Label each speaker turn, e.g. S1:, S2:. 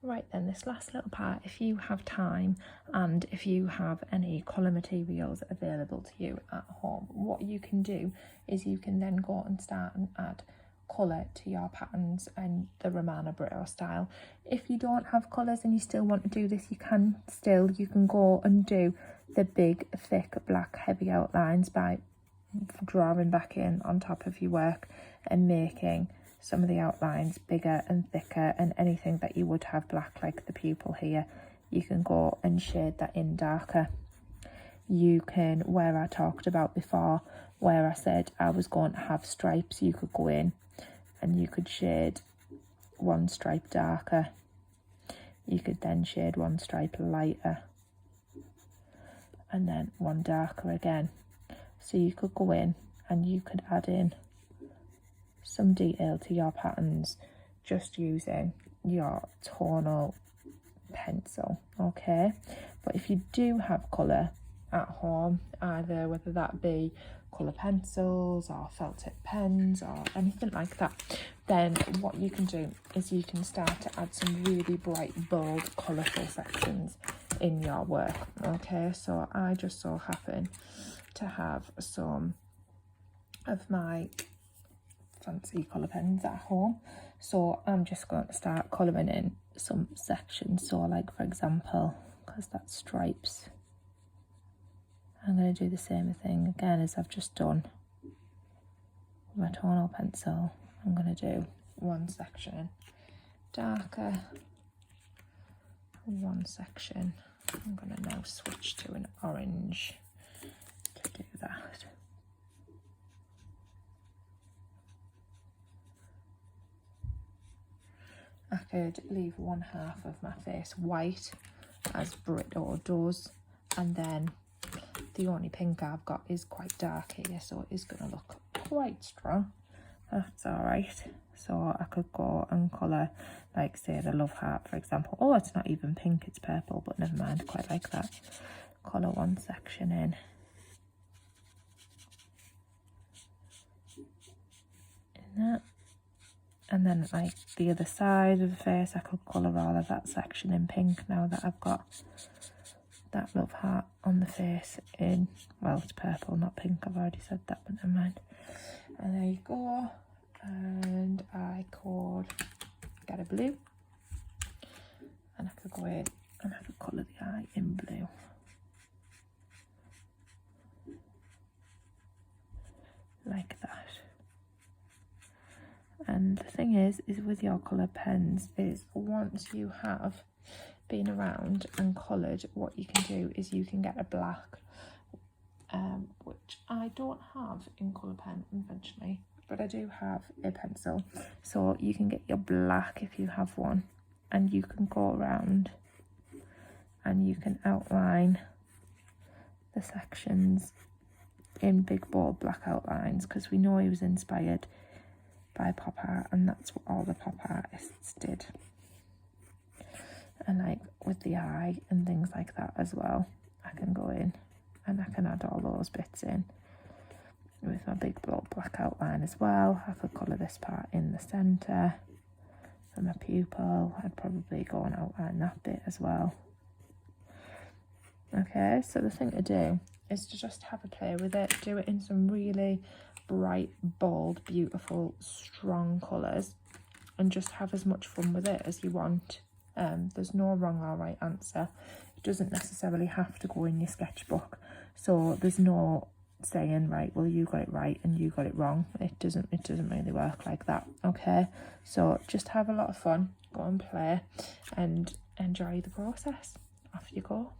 S1: Right then, this last little part, if you have time and if you have any colour materials available to you at home, what you can do is you can then go and start and add colour to your patterns and the Romana Britto style. If you don't have colours and you still want to do this, you can go and do the big, thick, black, heavy outlines by drawing back in on top of your work and making some of the outlines bigger and thicker, and anything that you would have black, like the pupil here, you can go and shade that in darker. You can, where I talked about before, where I said I was going to have stripes, you could go in and you could shade one stripe darker. You could then shade one stripe lighter and then one darker again. So you could go in and you could add in some detail to your patterns just using your tonal pencil, okay? But if you do have colour at home, either whether that be colour pencils or felt tip pens or anything like that, then what you can do is you can start to add some really bright, bold, colourful sections in your work, okay? So I just so happen to have some of my fancy colour pens at home, so I'm just going to start colouring in some sections. So like, for example, because that's stripes, I'm going to do the same thing again as I've just done with my tonal pencil. I'm going to do one section darker, one section. I'm going to now switch to an orange to do that. I could leave one half of my face white as Britto does, and then the only pink I've got is quite dark here, so it is going to look quite strong. That's alright. So I could go and colour, like say the love heart, for example. Oh, it's not even pink, it's purple, but never mind, quite like that. Colour one section in. That. And then like the other side of the face, I could colour all of that section in pink now that I've got that love heart on the face in, well, it's purple, not pink, I've already said that, but never mind. And there you go. And I could get a blue, and I could go in and I could colour the eye in blue. Like that. And the thing is with your colour pens is once you have been around and coloured, what you can do is you can get a black, which I don't have in colour pen conventionally, but I do have a pencil. So you can get your black if you have one, and you can go around and you can outline the sections in big bold black outlines, because we know he was inspired by pop art, and that's what all the pop artists did. And like with the eye and things like that as well, I can go in and I can add all those bits in with my big bold black outline as well. I could colour this part in the centre for my pupil. I'd probably go and outline that bit as well. Okay, so the thing to do is to just have a play with it, do it in some really bright, bold, beautiful, strong colours, and just have as much fun with it as you want. There's no wrong or right answer. It doesn't necessarily have to go in your sketchbook, so there's no saying, right, well, you got it right and you got it wrong. It doesn't really work like that. Okay, so just have a lot of fun, go and play and enjoy the process. Off you go.